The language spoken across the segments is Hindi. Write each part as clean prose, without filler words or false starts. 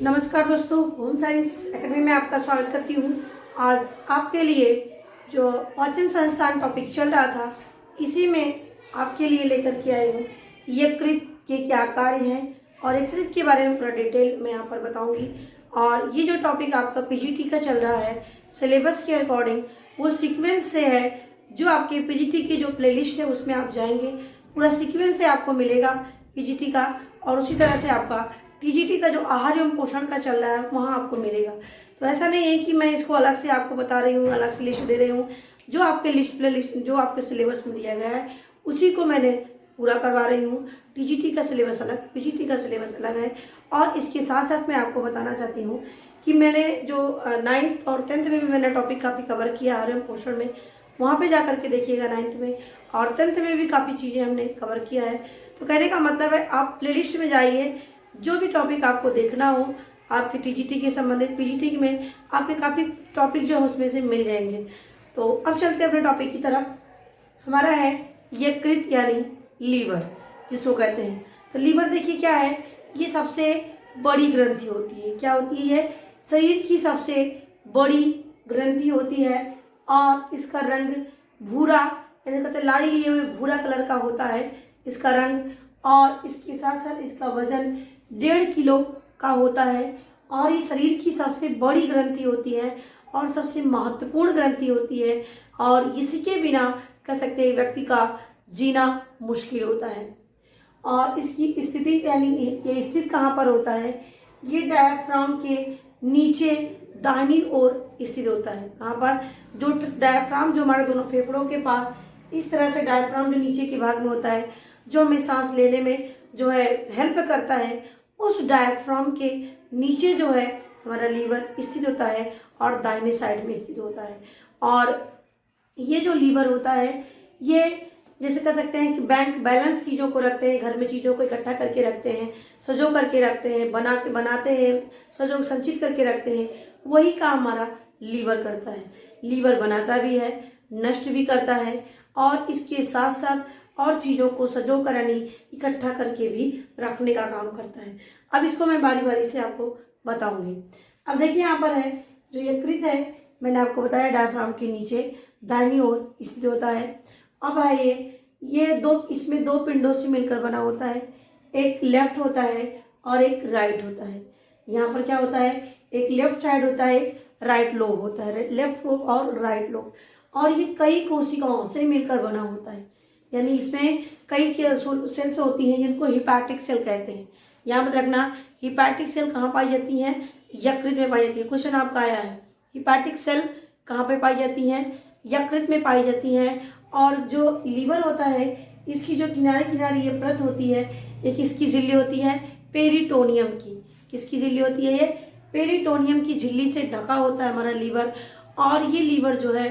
नमस्कार दोस्तों, होम साइंस एकेडमी में आपका स्वागत करती हूँ। आज आपके लिए जो पाचन संस्थान टॉपिक चल रहा था, इसी में आपके लिए लेकर के आई हूँ। यकृत के क्या कार्य हैं और यकृत के बारे में पूरा डिटेल मैं यहाँ पर बताऊँगी। और ये जो टॉपिक आपका पीजीटी का चल रहा है, सिलेबस के अकॉर्डिंग वो सीक्वेंस से है, जो आपके पीजीटी की जो प्लेलिस्ट है उसमें आप जाएंगे, पूरा सीक्वेंस से आपको मिलेगा पीजीटी का। और उसी तरह से आपका टीजीटी का जो आहार एवं पोषण का चल रहा है वहाँ आपको मिलेगा। तो ऐसा नहीं है कि मैं इसको अलग से आपको बता रही हूँ, अलग से लिस्ट दे रही हूँ। जो आपके लिस्ट जो आपके सिलेबस में दिया गया है उसी को मैंने पूरा करवा रही हूँ। टीजीटी का सिलेबस अलग, पीजीटी का सिलेबस अलग है। और इसके साथ साथ मैं आपको बताना चाहती हूँ कि मैंने जो 9th और 10th में भी मैंने टॉपिक काफ़ी कवर किया आहार एवं पोषण में, वहाँ पे जा करके देखिएगा। 9th में और 10th में भी काफ़ी चीज़ें हमने कवर किया है। तो कहने का मतलब है आप प्लेलिस्ट में जाइए, जो भी टॉपिक आपको देखना हो आपके टीजीटी के संबंधित, पीजीटी में आपके काफ़ी टॉपिक जो है उसमें से मिल जाएंगे। तो अब चलते हैं अपने टॉपिक की तरफ। हमारा है यकृत यानी लीवर, जिसको कहते हैं। तो लीवर देखिए क्या है, ये सबसे बड़ी ग्रंथि होती है। क्या होती है? शरीर की सबसे बड़ी ग्रंथि होती है। और इसका रंग भूरा, यानी कहते हैं लाली लिए हुए भूरा कलर का होता है इसका रंग। और इसके साथ साथ इसका वजन 1.5 किलो का होता है। और ये शरीर की सबसे बड़ी ग्रंथि होती है और सबसे महत्वपूर्ण ग्रंथि होती है। और इसके बिना कह सकते हैं व्यक्ति का जीना मुश्किल होता है। और इसकी स्थिति यानी ये स्थित कहाँ पर होता है? ये डायफ्राम के नीचे दाहिनी ओर स्थित होता है। कहाँ पर? जो डायफ्राम जो हमारे दोनों फेफड़ों के पास इस तरह से डायफ्राम जो नीचे के भाग में होता है, जो हमें सांस लेने में जो है हेल्प करता है, उस डायफ्राम के नीचे जो है हमारा लीवर स्थित होता है और दाहिने साइड में स्थित होता है। और ये जो लीवर होता है, ये जैसे कह सकते हैं कि बैंक बैलेंस चीज़ों को रखते हैं, घर में चीज़ों को इकट्ठा करके रखते हैं, सजो करके रखते हैं, बनाते हैं, सजो संचित करके रखते हैं। वही काम हमारा लीवर करता है। लीवर बनाता भी है, नष्ट भी करता है, और इसके साथ साथ और चीज़ों को सजो कर यानी इकट्ठा करके भी रखने का काम करता है। अब इसको मैं बारी बारी से आपको बताऊंगी। अब देखिए यहाँ पर है जो यकृत है, मैंने आपको बताया डायफ्राम के नीचे दाहिनी ओर स्थित होता है। अब है ये दो, इसमें दो पिंडों से मिलकर बना होता है। एक लेफ्ट होता है और एक राइट होता है। यहाँ पर क्या होता है? एक लेफ्ट साइड होता है, एक राइट लोब होता है, लेफ्ट लोब और राइट लोब। और ये कई कोशिकाओं से मिलकर बना होता है, यानी इसमें कई सेल्स होती हैं जिनको हिपैटिक सेल कहते हैं। यहाँ पर रखना, हिपैटिक सेल कहाँ पाई जाती हैं? यकृत में पाई जाती है। क्वेश्चन आपका आया है, हिपैटिक सेल कहाँ पे पाई जाती हैं? यकृत में पाई जाती हैं। और जो लीवर होता है, इसकी जो किनारे किनारे ये परत होती है, एक इसकी झिल्ली होती है पेरिटोनियम की। किसकी झिल्ली होती है? ये पेरिटोनियम की झिल्ली से ढका होता है हमारा लीवर। और ये लीवर जो है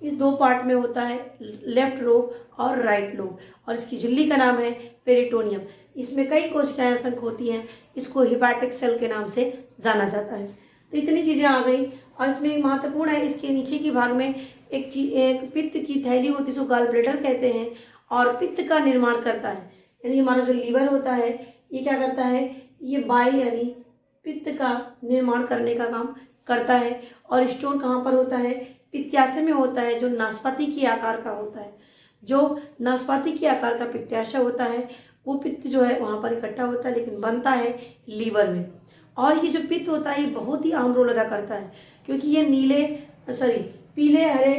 इस दो पार्ट में होता है, लेफ्ट लोब और राइट लोब। और इसकी झिल्ली का नाम है पेरिटोनियम। इसमें कई कोशिकाएं असंख्य होती हैं, इसको हिपैटिक सेल के नाम से जाना जाता है। तो इतनी चीजें आ गई। और इसमें एक महत्वपूर्ण है, इसके नीचे के भाग में एक पित्त की थैली होती है, जिसको गॉल ब्लैडर कहते हैं, और पित्त का निर्माण करता है। यानी हमारा जो लीवर होता है ये क्या करता है? ये बाइल यानी पित्त का निर्माण करने का काम करता है। और स्टोर कहाँ पर होता है? पित्ताशय में होता है, जो नाशपाती के आकार का होता है। जो नाशपाती के आकार का पित्ताशय होता है, वो पित्त जो है वहाँ पर इकट्ठा होता है, लेकिन बनता है लीवर में। और ये जो पित्त होता है ये बहुत ही अहम रोल अदा करता है, क्योंकि ये पीले हरे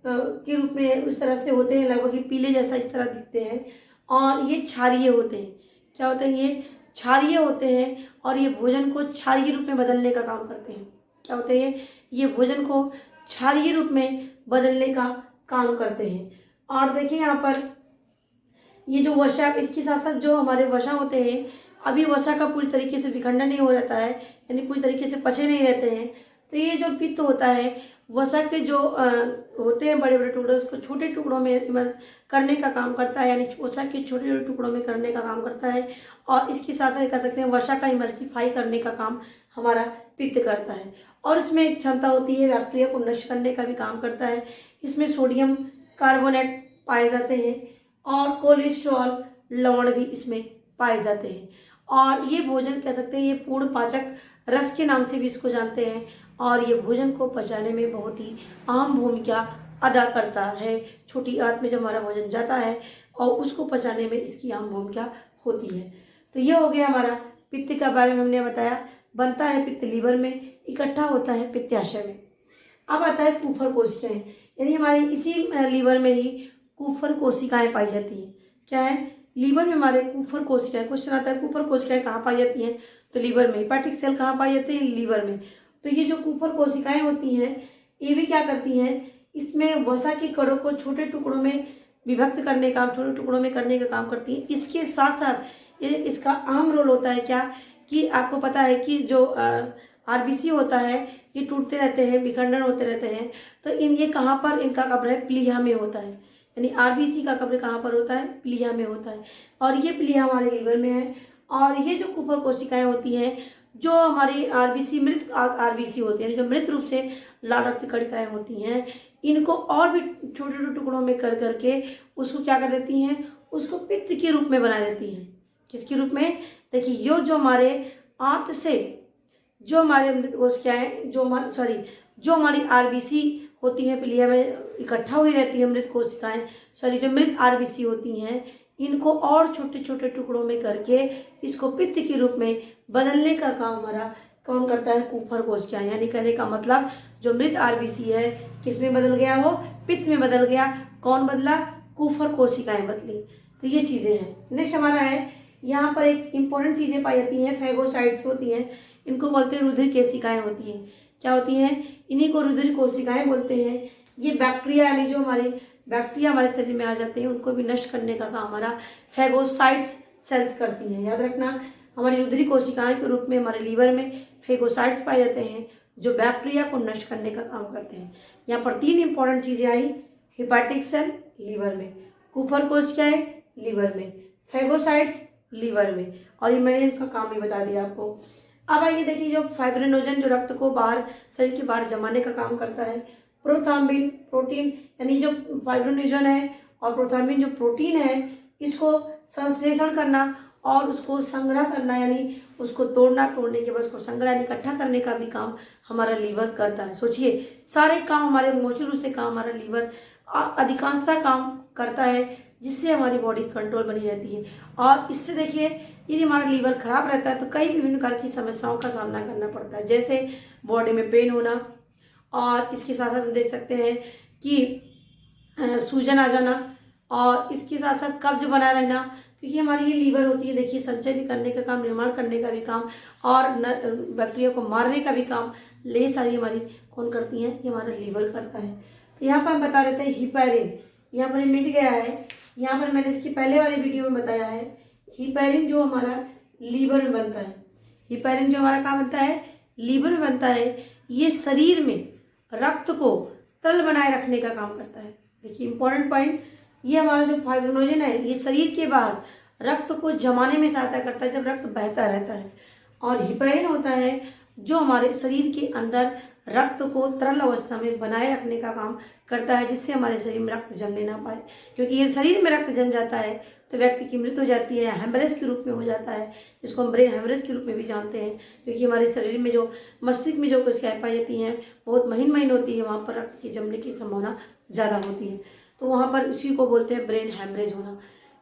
के रूप में उस तरह से होते हैं, लगभग ये पीले जैसा इस तरह दिखते हैं। और ये क्षारीय होते हैं। क्या होते हैं? ये क्षारीय होते हैं। और ये भोजन को क्षारीय रूप में बदलने का काम करते हैं। क्या होते हैं? ये भोजन को क्षारीय रूप में बदलने का काम करते हैं। और देखिए यहाँ पर ये जो वसा, इसके साथ साथ जो हमारे वसा होते हैं, अभी वसा का पूरी तरीके से विखंडन नहीं हो रहता है, यानी पूरी तरीके से पचे नहीं रहते हैं। तो ये जो पित्त होता है, वसा के जो होते हैं बड़े बड़े टुकड़े, उसको छोटे टुकड़ों में करने का काम करता है, यानी वसा के छोटे छोटे टुकड़ों में करने का काम करता है। और इसके साथ साथ कह सकते हैं वसा का इमल्सिफाई करने का काम हमारा पित्त करता है। और इसमें एक क्षमता होती है बैक्टीरिया को नष्ट करने का भी काम करता है। इसमें सोडियम कार्बोनेट पाए जाते हैं और कोलेस्ट्रॉल लवण भी इसमें पाए जाते हैं। और ये भोजन कह सकते हैं ये पूर्ण पाचक रस के नाम से भी इसको जानते हैं। और ये भोजन को पचाने में बहुत ही अहम भूमिका अदा करता है। छोटी आंत में जब हमारा भोजन जाता है और उसको पचाने में इसकी अहम भूमिका होती है। तो ये हो गया हमारा पित्त के बारे में हमने बताया। बनता है पित्त लीवर में, इकट्ठा होता है पित्ताशय में। अब आता है कुफर कोशिकाएं, यानी हमारी इसी लीवर में ही कुफर कोशिकाएं पाई जाती हैं। क्या है? लीवर में हमारे कुफर कोशिकाएं। क्वेश्चन आता है कुफर कोशिकाएं कहाँ पाई जाती हैं? तो लीवर में। हेपाटिक सेल कहाँ पाई जाती है? लीवर में। तो ये जो कुफर कोशिकाएं होती हैं ये भी क्या करती हैं? इसमें वसा के कणों को छोटे टुकड़ों में विभक्त करने का, छोटे टुकड़ों में करने का काम करती है। इसके साथ साथ ये इसका अहम रोल होता है क्या कि आपको पता है कि जो आरबीसी होता है ये टूटते रहते हैं, विखंडन होते रहते हैं। तो ये कहाँ पर इनका कब्र है? प्लीहा में होता है। यानी आरबीसी का कब्र कहाँ पर होता है? प्लीहा में होता है। और ये प्लीहा हमारे लीवर में है। और ये जो कुफर कोशिकाएं होती हैं जो हमारी आरबीसी मृत आरबीसी होती है, जो मृत रूप से लाल रक्त कणिकाएं होती हैं, इनको और भी छोटे छोटे टुकड़ों में कर करके उसको क्या कर देती हैं? उसको पित्त के रूप में बना देती हैं। किसके रूप में? देखिए यो जो हमारे आंत से जो हमारे मृत कोशिकाएं जो हमारी आरबीसी होती हैं प्लीहा में इकट्ठा हुई रहती है मृत कोशिकाएं, जो मृत आरबीसी होती हैं, इनको और छोटे छोटे टुकड़ों में करके इसको पित्त के रूप में बदलने का काम हमारा कौन करता है? कुफर कोशिकाएं। यानी कहने का मतलब जो मृत आरबीसी है किस में बदल गया? वो पित्त में बदल गया। कौन बदला? कुफर कोशिकाएं बदली। तो ये चीजें हैं। नेक्स्ट हमारा है यहाँ पर एक इंपॉर्टेंट चीजें पाई जाती हैं, फैगोसाइट्स होती हैं। इनको बोलते हैं रुधिर कोशिकाएं होती हैं। क्या होती हैं? इन्हीं को रुधिर कोशिकाएं बोलते हैं। ये बैक्टीरिया यानी जो हमारे बैक्टीरिया हमारे शरीर में आ जाते हैं उनको भी नष्ट करने का काम हमारा फैगोसाइट्स सेल्स करती हैं। याद रखना, हमारी रुधिर कोशिकाएं के रूप में हमारे लीवर में फैगोसाइट्स पाए जाते हैं जो बैक्टीरिया को नष्ट करने का काम करते हैं। यहाँ पर 3 इंपॉर्टेंट चीजें आई। हेपाटिक सेल लीवर में, कुफर कोशिकाएं लीवर में, फैगोसाइट्स लीवर में। और ये मैंने इसका काम भी बता दिया आपको। अब आइए देखिए जो फाइब्रिनोजन जो रक्त को बाहर शरीर के बाहर जमाने का काम करता है। प्रोथ्राम्बिन प्रोटीन, यानी जो फाइब्रिनोजन है और प्रोथ्राम्बिन जो प्रोटीन है, इसको संश्लेषण करना और उसको संग्रह करना, यानी उसको तोड़ने के बाद उसको संग्रह यानी इकट्ठा करने का भी काम हमारा लीवर करता है। सोचिए सारे काम हमारे मोस्टली रूप से काम हमारा लीवर अधिकांशतः काम करता है, जिससे हमारी बॉडी कंट्रोल बनी रहती है। और इससे देखिए यदि हमारा लीवर खराब रहता है तो कई विभिन्न प्रकार की समस्याओं का सामना करना पड़ता है, जैसे बॉडी में पेन होना, और इसके साथ साथ हम देख सकते हैं कि सूजन आ जाना, और इसके साथ साथ कब्ज बना रहना, क्योंकि हमारी ये लीवर होती है देखिए संचय भी करने का काम, निर्माण करने का भी काम, और बैक्टीरिया को मारने का भी काम ये सारी हमारी कौन करती है? ये हमारा लीवर करता है। तो यहाँ पर हम बता देते हैं हिपैरिन, यहाँ पर मिट गया है। यहाँ पर मैंने इसकी पहले वाली वीडियो में बताया है हिपैरिन जो हमारा लीवर में बनता है। हिपैरिन जो हमारा कहाँ बनता है? लीवर में बनता है। ये शरीर में रक्त को तरल बनाए रखने का काम करता है। देखिए इंपॉर्टेंट पॉइंट, ये हमारा जो फाइब्रिनोजन है ये शरीर के बाहर रक्त को जमाने में सहायता करता है जब रक्त बहता रहता है। और हिपैरिन होता है जो हमारे शरीर के अंदर रक्त को तरल अवस्था में बनाए रखने का काम करता है, जिससे हमारे शरीर में रक्त जमने ना पाए। क्योंकि ये शरीर में रक्त जम जाता है तो व्यक्ति की मृत्यु हो जाती है, हेमरेज के रूप में हो जाता है, जिसको हम ब्रेन हेमरेज के रूप में भी जानते हैं। क्योंकि हमारे शरीर में जो मस्तिष्क में जो कोशिकाएं पाई जाती हैं बहुत महीन महीन होती है, वहाँ पर रक्त के जमने की संभावना ज़्यादा होती है, तो वहाँ पर इसी को बोलते हैं ब्रेन हेमरेज होना।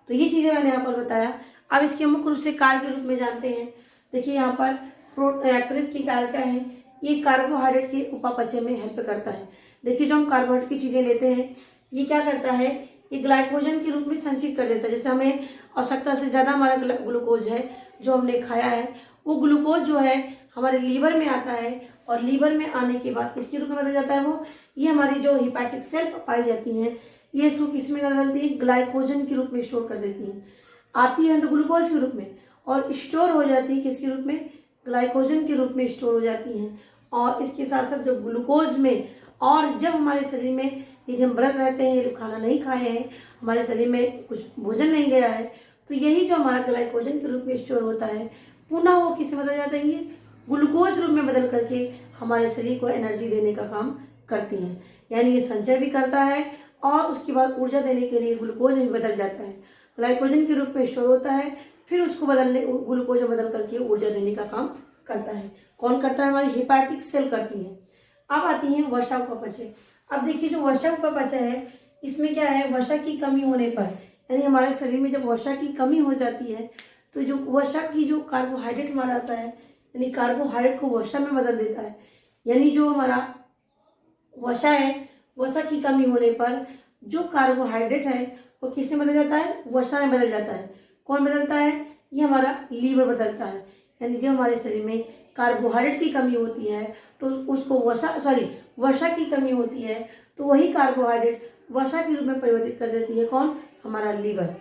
तो ये चीज़ें मैंने यहाँ पर बताया। अब इसके मुख्य रूप से कार्य के रूप में जानते हैं। देखिए यहाँ पर यकृत की कार्य क्या है? ये कार्बोहाइड्रेट के उपापचय में हेल्प करता है। देखिए जो हम कार्बोहाइड्रेट की चीज़ें लेते हैं ये क्या करता है? ये ग्लाइकोजन के रूप में संचित कर देता है। जैसे हमें आवश्यकता से ज़्यादा हमारा ग्लूकोज है जो हमने खाया है, वो ग्लूकोज जो है हमारे लीवर में आता है, और लीवर में आने के बाद किसके रूप में बदल जाता है? वो ये हमारी जो हिपैटिक सेल पाई जाती हैं ये इसको किस में बदलती है? ग्लाइकोजन के रूप में स्टोर कर देती हैं। आती है तो ग्लूकोज के रूप में और स्टोर हो जाती है किसके रूप में? ग्लाइकोजन के रूप में स्टोर हो जाती हैं। और इसके साथ साथ जो ग्लूकोज में, और जब हमारे शरीर में यदि हम व्रत रहते हैं, खाना नहीं खाए हैं, हमारे शरीर में कुछ भोजन नहीं गया है, तो यही जो हमारा ग्लाइकोजन के रूप में स्टोर होता है पुनः वो किसमें बदल जाता है? ये ग्लूकोज रूप में बदल करके हमारे शरीर को एनर्जी देने का काम करती हैं। यानी ये संचय भी करता है और उसके बाद ऊर्जा देने के लिए ग्लूकोज में बदल जाता है। ग्लाइकोजन के रूप में स्टोर होता है, फिर उसको बदलने, ग्लूकोज में बदल करके ऊर्जा देने का काम करता है। कौन करता है? हमारी हेपाटिक सेल करती है। अब आती है वसा उपापचय। अब देखिए जो वसा उपापचय है, इसमें क्या है, वसा की कमी होने पर, यानी हमारे शरीर में जब वसा की कमी हो जाती है तो जो वसा की जो कार्बोहाइड्रेट हमारा आता है, यानी कार्बोहाइड्रेट को वसा में बदल देता है। यानी जो हमारा वसा है, वसा की कमी होने पर जो कार्बोहाइड्रेट है वो किसमें बदल जाता है? वसा में बदल जाता है। कौन बदलता है? ये हमारा लीवर बदलता है। यानी जो हमारे शरीर में कार्बोहाइड्रेट की कमी होती है तो उसको वसा की कमी होती है तो वही कार्बोहाइड्रेट वसा के रूप में परिवर्तित कर देती है। कौन? हमारा लीवर।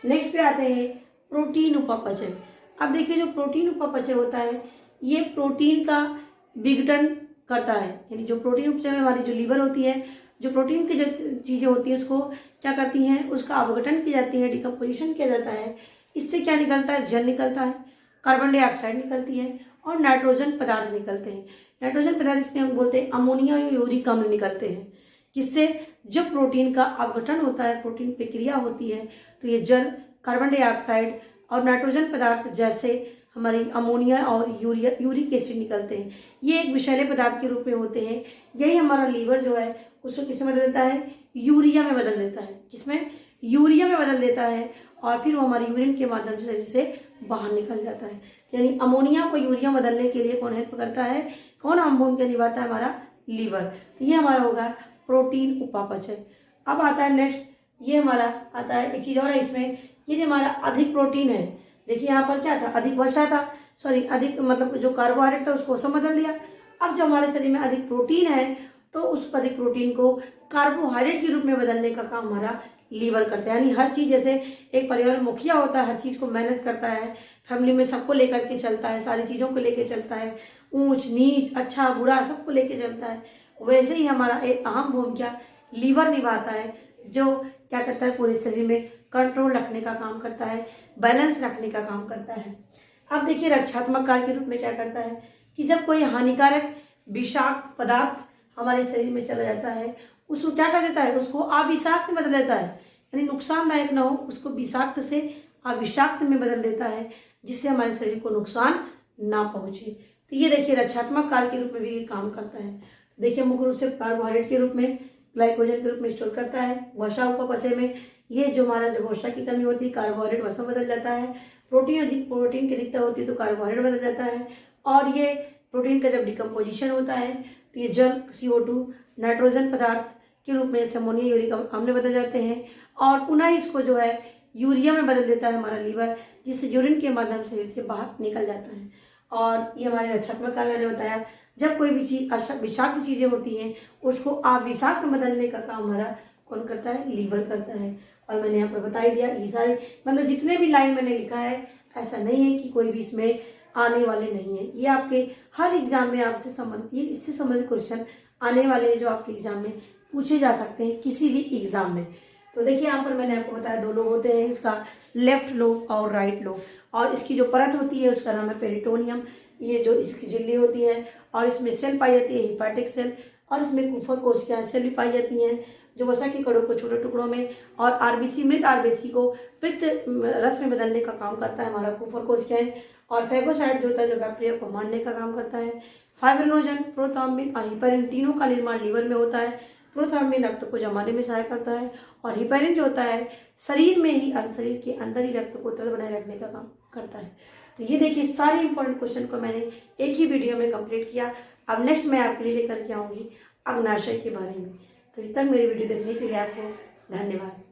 नेक्स्ट पे आते हैं प्रोटीन उपापचय। अब देखिए जो प्रोटीन उपापचय होता है, ये प्रोटीन का विघटन करता है। यानी जो प्रोटीन उपचय में हमारी जो लीवर होती है, जो प्रोटीन की जो चीजें होती है उसको क्या करती हैं? उसका अपघटन की जाती है, डिकम्पोजिशन किया जाता है। इससे क्या निकलता है? जल निकलता है, कार्बन डाइऑक्साइड निकलती है और नाइट्रोजन पदार्थ निकलते हैं। नाइट्रोजन पदार्थ इसमें हम बोलते हैं अमोनिया और यूरिक अम्ल निकलते हैं। जिससे जब प्रोटीन का अपघटन होता है, प्रोटीन प्रक्रिया होती है, तो ये जल, कार्बन डाइऑक्साइड और नाइट्रोजन पदार्थ जैसे हमारी अमोनिया और यूरिक एसिड निकलते हैं। ये एक विषैले पदार्थ के रूप में होते हैं। यही हमारा लीवर जो है उसको किसमें बदल देता है? यूरिया में बदल देता है। किसमें? यूरिया में बदल देता है और फिर वो हमारी यूरिन के माध्यम से शरीर से बाहर निकल जाता है। यानी अमोनिया को यूरिया बदलने के लिए कौन हेल्प करता है? कौन अहम भूमिका निभाता है? हमारा लीवर। ये हमारा होगा प्रोटीन उपापचय। अब आता है नेक्स्ट, ये हमारा आता है एक चीज और है इसमें, ये जो हमारा अधिक प्रोटीन है, देखिए यहाँ पर क्या था? अधिक वसा था, अधिक मतलब जो कार्बोहाइड्रेट था उसको वसा बदल दिया। अब जब हमारे शरीर में अधिक प्रोटीन है तो उस अधिक प्रोटीन को कार्बोहाइड्रेट के रूप में बदलने का काम हमारा लीवर करता है। यानी हर चीज, जैसे एक परिवार मुखिया होता है, हर चीज को मैनेज करता है, फैमिली में सबको लेकर के चलता है, सारी चीजों को लेकर चलता है, ऊंच नीच अच्छा बुरा सबको लेके चलता है, वैसे ही हमारा एक अहम भूमिका लीवर निभाता है, जो क्या करता है? पूरे शरीर में कंट्रोल रखने का काम करता है, बैलेंस रखने का काम करता है। अब देखिए रक्षात्मक कार्य के रूप में क्या करता है कि जब कोई हानिकारक विषाक्त पदार्थ हमारे शरीर में चला जाता है, उसको क्या कर देता है? उसको अविषाक्त में बदल देता है। यानी नुकसानदायक न हो, उसको विषाक्त से अविषाक्त में बदल देता है, जिससे हमारे शरीर को नुकसान ना पहुंचे। तो ये देखिए रक्षात्मक कार्य के रूप में भी ये काम करता है। देखिए मुख्य रूप से कार्बोहाइड्रेट के रूप में, ग्लाइकोजन के रूप में स्टोर करता है। वसा उपापचय में ये जो हमारा जब वसा की कमी होती है, कार्बोहाइड्रेट वसा बदल जाता है। प्रोटीन की अधिकता होती है तो कार्बोहाइड्रेट बदल जाता है। और ये प्रोटीन का जब डिकम्पोजिशन होता है तो ये जल, CO2, नाइट्रोजन पदार्थ के रूप में जैसे अमोनिया, यूरिक अम्ल बदल जाते हैं और पुनः इसको जो है यूरिया में बदल देता है हमारा लीवर, जिससे यूरिन के माध्यम से शरीर से बाहर निकल जाता है। और ये हमारे रक्षात्मक कार्य मैंने बताया, जब कोई भी चीज विषाक्त चीजें होती हैं उसको अविषाक्त में बदलने का काम हमारा कौन करता है? लीवर करता है। और मैंने यहाँ पर बता ही दिया, ये सारे मतलब जितने भी लाइन मैंने लिखा है, ऐसा नहीं है कि कोई भी इसमें आने वाले नहीं है। ये आपके हर एग्जाम में आपसे संबंधित, इससे संबंधित क्वेश्चन आने वाले हैं जो आपके एग्जाम में पूछे जा सकते हैं किसी भी एग्जाम में। तो देखिए यहाँ पर मैंने आपको बताया 2 लोब होते हैं, इसका लेफ्ट लोब और राइट लोब। और इसकी जो परत होती है उसका नाम है पेरिटोनियम। ये जो इसकी झिल्ली होती है और इसमें सेल पाई जाती है, हिपैटिक सेल, और इसमें कुफर कोशिकाएं सेल भी पाई जाती हैं जो वसा के कणों को छोटे टुकड़ों में और आरबीसी, मृत आरबीसी को पित्त रस में बदलने का काम करता है हमारा कुफर कोशिकाएं। और फैगोसाइट जो होता है जो बैक्टीरिया को मारने का काम करता है। फाइब्रिनोजन, प्रोथ्रोम्बिन और हिपेरिन तीनों का निर्माण लीवर में होता है। प्रोथ्रोम्बिन रक्त को जमाने में सहायक करता है और हिपेरिन जो होता है शरीर में ही, शरीर के अंदर ही रक्त को तरल बनाए रखने का काम करता है। तो ये देखिए सारे इंपॉर्टेंट क्वेश्चन को मैंने एक ही वीडियो में कंप्लीट किया। अब नेक्स्ट मैं आपके लिए लेकर के आऊंगी अग्नाशय के बारे में। तो तब तक मेरी वीडियो देखने के लिए आपको धन्यवाद।